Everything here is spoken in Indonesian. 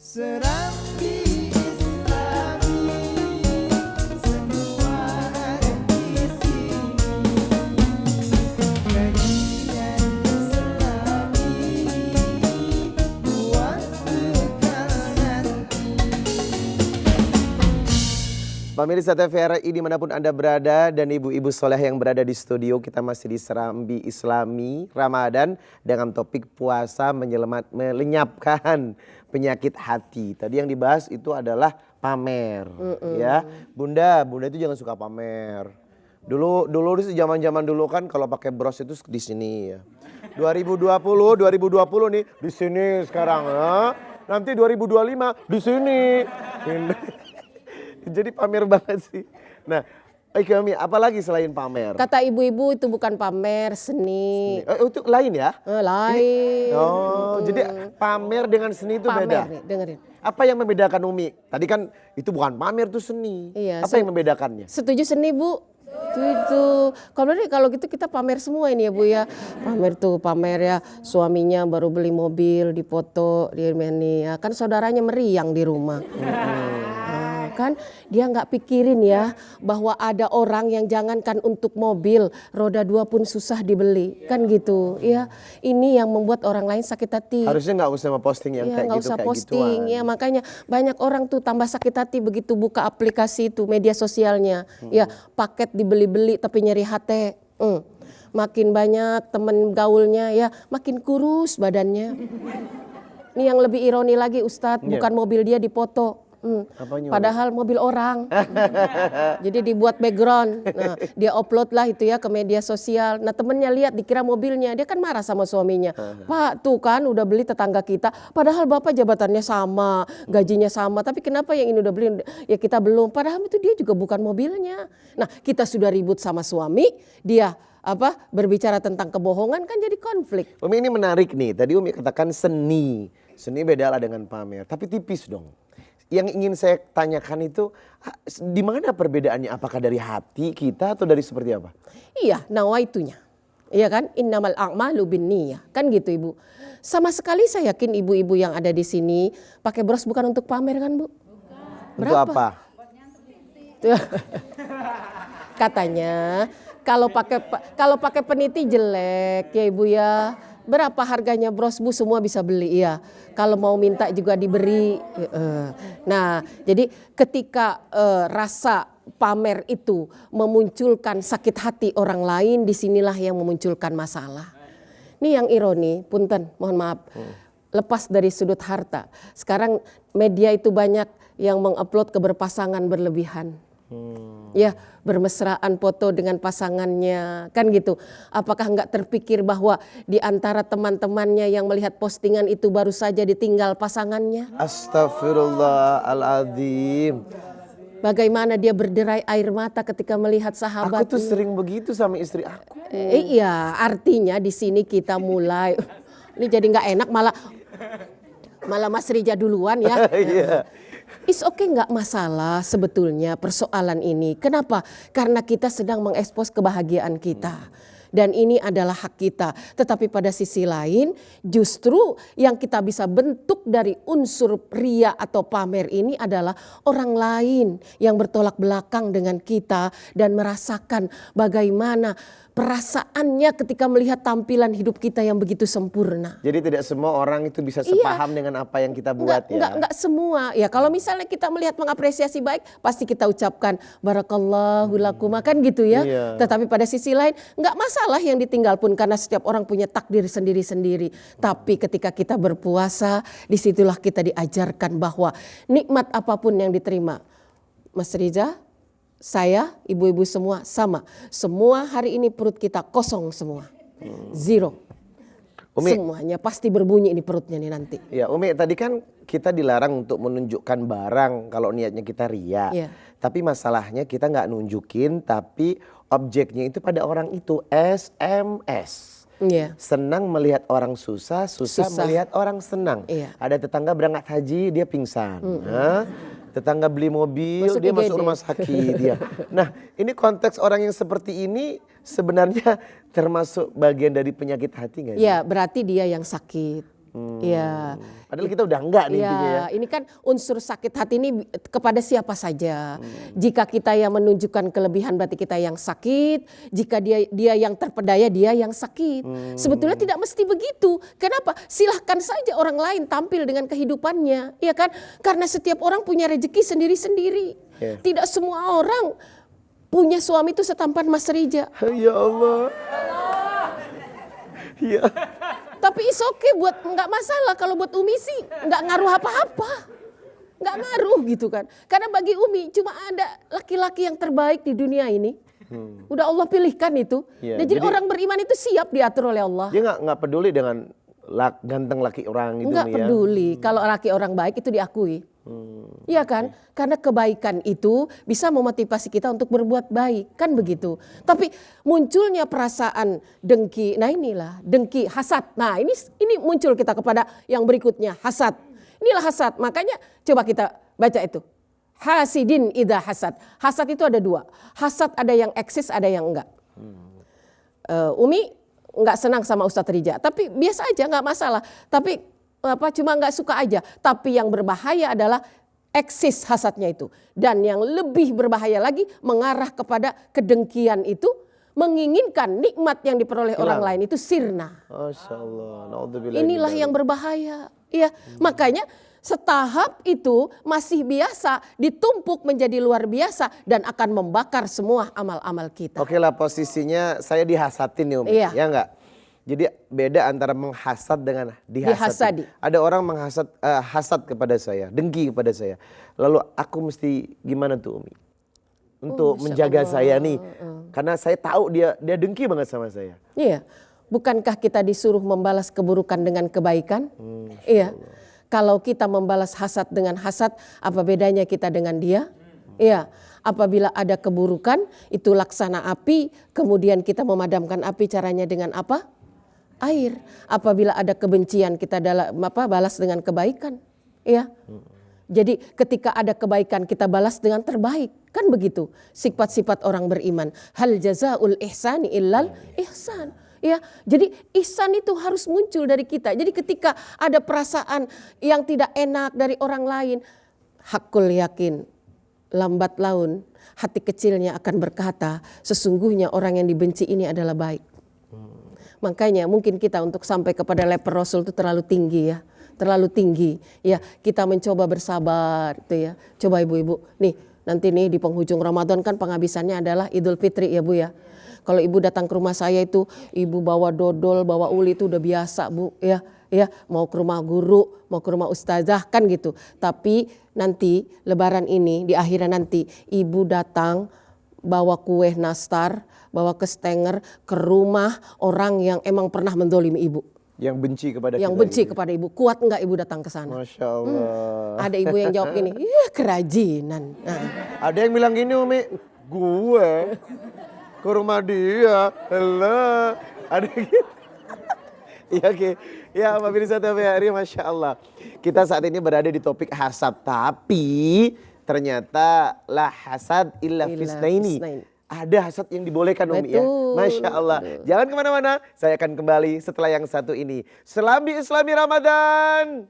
Serambi Islami, semua ada di sini. Kajian Islami, puas bekal nanti. Pemirsa TVRI dimanapun Anda berada dan ibu-ibu soleh yang berada di studio, kita masih di Serambi Islami Ramadan dengan topik puasa melenyapkan penyakit hati. Tadi yang dibahas itu adalah pamer, ya. Bunda itu jangan suka pamer. Dulu zaman dulu kan kalau pakai bros itu di sini ya. 2020 nih di sini sekarang, ya. Nanti 2025 di sini. Jadi pamer banget sih. Nah, Kami, apalagi selain pamer? Kata ibu-ibu itu bukan pamer, seni. Itu lain ya? Lain. Jadi pamer dengan seni itu beda. Pamer nih, dengerin. Apa yang membedakan Umi? Tadi kan itu bukan pamer, itu seni. Iya, apa yang membedakannya? Setuju seni, Bu. Itu. Kalau gitu kita pamer semua ini ya, Bu ya. Pamer ya suaminya baru beli mobil, dipoto, dia ini ya. Kan saudaranya meriang di rumah. Kan dia nggak pikirin ya bahwa ada orang yang jangankan untuk mobil roda 2 pun susah dibeli kan gitu ya. Ini yang membuat orang lain sakit hati. Harusnya nggak usah memposting yang kayak nggak gitu, usah kayak posting gituan. ya, makanya banyak orang tuh tambah sakit hati begitu buka aplikasi itu media sosialnya ya, paket dibeli-beli tapi nyeri hati. Makin banyak temen gaulnya ya makin kurus badannya. Ini yang lebih ironi lagi Ustadz, bukan mobil dia dipoto. Padahal mobil orang. Jadi dibuat background. Nah, dia upload lah itu ya ke media sosial. Nah, temennya lihat dikira mobilnya, dia kan marah sama suaminya. Pak, tuh kan udah beli tetangga kita. Padahal bapak jabatannya sama, gajinya sama. Tapi kenapa yang ini udah beli, ya kita belum. Padahal itu dia juga bukan mobilnya. Nah, kita sudah ribut sama suami, dia berbicara tentang kebohongan kan jadi konflik. Umi ini menarik nih. Tadi Umi katakan seni. Seni beda lah dengan pamer. Tapi tipis dong. Yang ingin saya tanyakan itu di mana perbedaannya? Apakah dari hati kita atau dari seperti apa? Iya, nawaitunya. Iya kan? Innamal a'malu binniyah. Kan gitu Ibu. Sama sekali saya yakin ibu-ibu yang ada di sini pakai bros bukan untuk pamer kan Bu? Untuk apa? Katanya kalau pakai peniti jelek ya Ibu ya. Berapa harganya bros Bu, semua bisa beli ya. Kalau mau minta juga diberi. Nah, jadi ketika rasa pamer itu memunculkan sakit hati orang lain, disinilah yang memunculkan masalah. Ini yang ironi, punten, mohon maaf. Lepas dari sudut harta. Sekarang media itu banyak yang mengupload keberpasangan berlebihan. Ya, bermesraan foto dengan pasangannya, kan gitu. Apakah enggak terpikir bahwa di antara teman-temannya yang melihat postingan itu baru saja ditinggal pasangannya? Astagfirullahaladzim. Bagaimana dia berderai air mata ketika melihat sahabatnya? Aku tuh sering begitu sama istri aku. Iya, artinya di sini kita mulai. Ini jadi nggak enak, malah Mas Rija duluan ya. Iya. It's okay, nggak masalah sebetulnya persoalan ini. Kenapa? Karena kita sedang mengekspos kebahagiaan kita. Dan ini adalah hak kita. Tetapi pada sisi lain justru yang kita bisa bentuk dari unsur ria atau pamer ini adalah orang lain yang bertolak belakang dengan kita dan merasakan bagaimana perasaannya ketika melihat tampilan hidup kita yang begitu sempurna. Jadi tidak semua orang itu bisa sepaham dengan apa yang kita buat Enggak semua. Ya kalau misalnya kita melihat mengapresiasi baik, pasti kita ucapkan barakallahu lakum kan gitu ya. Iya. Tetapi pada sisi lain enggak masalah yang ditinggal pun karena setiap orang punya takdir sendiri-sendiri. Tapi ketika kita berpuasa, disitulah kita diajarkan bahwa nikmat apapun yang diterima. Mas Riza, saya, ibu-ibu semua sama. Semua hari ini perut kita kosong semua. Zero. Umi, semuanya pasti berbunyi ini perutnya nih nanti. Ya Umi, tadi kan kita dilarang untuk menunjukkan barang kalau niatnya kita ria. Iya. Tapi masalahnya kita nggak nunjukin, tapi objeknya itu pada orang itu. SMS. Iya. Senang melihat orang susah melihat orang senang. Iya. Ada tetangga berangkat haji, dia pingsan. Tetangga beli mobil, Masuk dia IGD. masuk rumah sakit. Ya. Nah, ini konteks orang yang seperti ini sebenarnya termasuk bagian dari penyakit hati nggak? Ya, berarti dia yang sakit. Ya. Padahal kita udah enggak nih intinya ya. Ya, ini kan unsur sakit hati ini kepada siapa saja. Jika kita yang menunjukkan kelebihan berarti kita yang sakit. Jika dia yang terpedaya dia yang sakit. Sebetulnya tidak mesti begitu. Kenapa? Silahkan saja orang lain tampil dengan kehidupannya, ya kan? Karena setiap orang punya rezeki sendiri-sendiri. Ya. Tidak semua orang punya suami itu setampan Mas Rija. Ya Allah. Ya. Tapi it's okay buat nggak masalah kalau buat Umi sih nggak ngaruh apa-apa, nggak ngaruh gitu kan. Karena bagi Umi cuma ada laki-laki yang terbaik di dunia ini. Udah Allah pilihkan itu. Ya, Dan jadi jadi- orang beriman itu siap diatur oleh Allah. Dia nggak peduli dengan ganteng laki orang itu Nggak Umi ya. peduli kalau laki orang baik itu diakui. Iya kan? Karena kebaikan itu bisa memotivasi kita untuk berbuat baik, kan begitu. Tapi munculnya perasaan dengki, nah inilah dengki, hasad. Nah ini muncul kita kepada yang berikutnya, hasad. Inilah hasad. Makanya coba kita baca itu. Hasidin idza hasad. Hasad itu ada dua. Hasad ada yang eksis, ada yang enggak. Umi enggak senang sama Ustadz Rija, tapi biasa aja, enggak masalah. Tapi cuma nggak suka aja. Tapi yang berbahaya adalah eksis hasadnya itu. Dan yang lebih berbahaya lagi mengarah kepada kedengkian itu, menginginkan nikmat yang diperoleh orang lain itu sirna. Masya Allah. Naudzubillah. Inilah yang berbahaya. Iya, makanya setahap itu masih biasa ditumpuk menjadi luar biasa dan akan membakar semua amal-amal kita. Oke lah, posisinya saya dihasatin nih Umi. Iya. Ya enggak? Jadi beda antara menghasad dengan dihasati. Dihasadi. Ada orang hasad kepada saya, dengki kepada saya. Lalu aku mesti gimana tuh Umi? Untuk Masya menjaga Allah. saya nih. Karena saya tahu dia dengki banget sama saya. Iya, bukankah kita disuruh membalas keburukan dengan kebaikan? Iya, kalau kita membalas hasad dengan hasad, apa bedanya kita dengan dia? Iya, apabila ada keburukan, itu laksana api, kemudian kita memadamkan api caranya dengan apa? Air. Apabila ada kebencian, kita balas dengan kebaikan. Iya. Jadi ketika ada kebaikan kita balas dengan terbaik. Kan begitu sifat-sifat orang beriman. Hal jazaul ihsani illal ihsan. Ya, jadi ihsan itu harus muncul dari kita. Jadi ketika ada perasaan yang tidak enak dari orang lain, hakul yakin, lambat laun hati kecilnya akan berkata, sesungguhnya orang yang dibenci ini adalah baik. Makanya mungkin kita untuk sampai kepada level Rasul itu terlalu tinggi ya. Terlalu tinggi. Ya, kita mencoba bersabar itu ya. Coba ibu-ibu, nih nanti nih di penghujung Ramadan kan penghabisannya adalah Idul Fitri ya Bu ya. Kalau ibu datang ke rumah saya itu, ibu bawa dodol, bawa uli itu udah biasa Bu ya. Ya, mau ke rumah guru, mau ke rumah ustazah kan gitu. Tapi nanti lebaran ini di akhiran nanti ibu datang bawa kue nastar, bawa kestenger ke rumah orang yang emang pernah mendolimi ibu. Yang benci kepada Yang kita benci gitu. kepada ibu. Kuat enggak ibu datang ke sana? Masya Allah. Ada ibu yang jawab gini, iya kerajinan. Nah, Ada yang bilang gini Umi, gue ke rumah dia, hello. Ada gitu. Iya oke. Ya Pak Mirsa TVRI, Masya Allah. Kita saat ini berada di topik hasad. Tapi ternyata la hasad illa fisnaini. Ada hasad yang dibolehkan Umi ya. Betul. Masya Allah. Jangan kemana-mana, saya akan kembali setelah yang satu ini. Selambi Islami Ramadan.